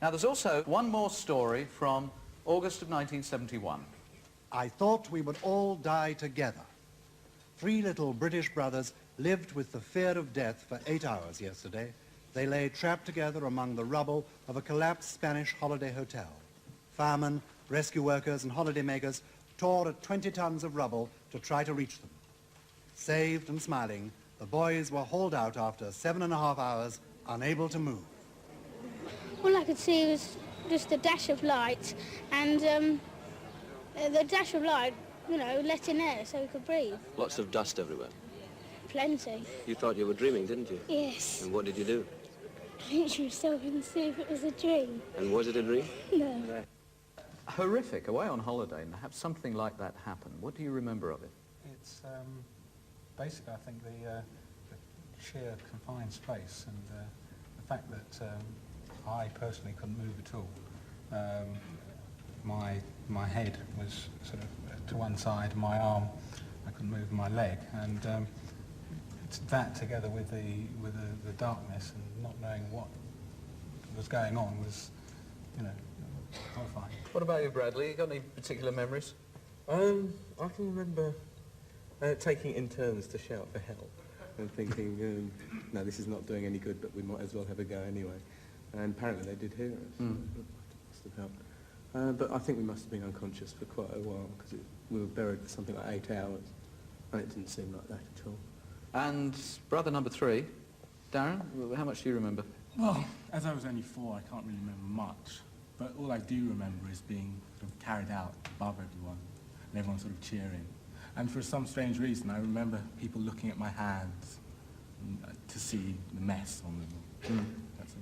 Now, there's also one more story from August of 1971. I thought we would all die together. 3 little British brothers lived with the fear of death for 8 hours yesterday. They lay trapped together among the rubble of a collapsed Spanish holiday hotel. Firemen, rescue workers and holidaymakers tore at 20 tons of rubble to try to reach them. Saved and smiling, the boys were hauled out after 7.5 hours, unable to move. All I could see was just a dash of light, and the dash of light, you know, let in air so we could breathe. Lots of dust everywhere. Plenty. You thought you were dreaming, didn't you? Yes. And what did you do? Picture myself and see if it was a dream. And was it a dream? No. Horrific, away on holiday, and have something like that happen. What do you remember of it? It's basically, I think, the sheer confined space and the fact that I personally couldn't move at all. My head was sort of to one side, my arm, I couldn't move my leg, and it's that together with the darkness and not knowing what was going on was, you know, horrifying. What about you, Bradley? You got any particular memories? I can remember taking it in turns to shout for help and thinking, no, this is not doing any good, but we might as well have a go anyway. And apparently they did hear us. Must have helped. But I think we must have been unconscious for quite a while because we were buried for something like 8 hours, and it didn't seem like that at all. And brother number 3, Darren, how much do you remember? Well, as I was only 4, I can't really remember much. But all I do remember is being sort of carried out above everyone, and everyone sort of cheering. And for some strange reason, I remember people looking at my hands to see the mess on them. That's all.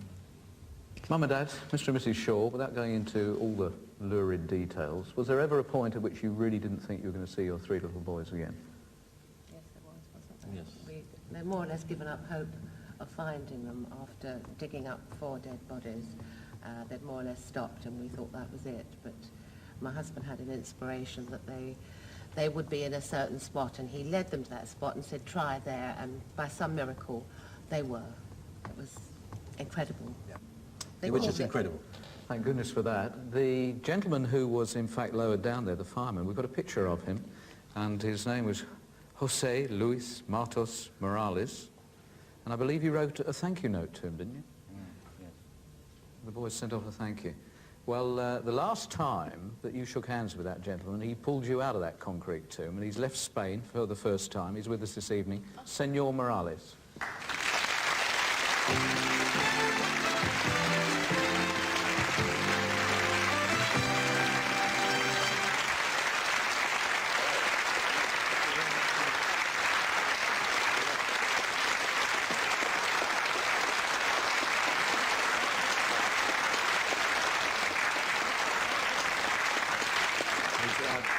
Mum and Dad, Mr. and Mrs. Shaw, without going into all the lurid details, was there ever a point at which you really didn't think you were going to see your 3 little boys again? Yes, there was, wasn't there? Yes. They'd more or less given up hope of finding them after digging up 4 dead bodies. They'd more or less stopped, and we thought that was it. But my husband had an inspiration that they would be in a certain spot, and he led them to that spot and said, try there, and by some miracle, they were. It was incredible. Yeah. Which is incredible. Thank goodness for that. The gentleman who was in fact lowered down there, the fireman, we've got a picture of him, and his name was Jose Luis Matos Morales, and I believe you wrote a thank you note to him, didn't you? The boys sent off a thank you. Well, the last time that you shook hands with that gentleman, he pulled you out of that concrete tomb, and he's left Spain for the first time. He's with us this evening, Senor Morales.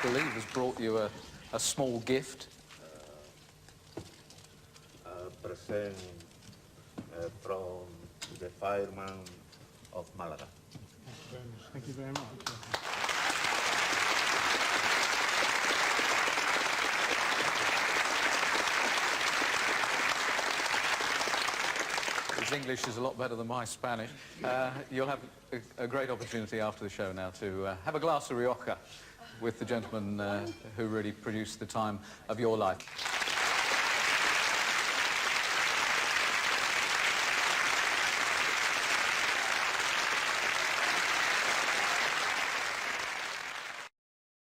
I believe has brought you a small gift. A present from the fireman of Malaga. Thank you very much. His English is a lot better than my Spanish. You'll have a great opportunity after the show now to have a glass of Rioja with the gentleman who really produced the time of your life.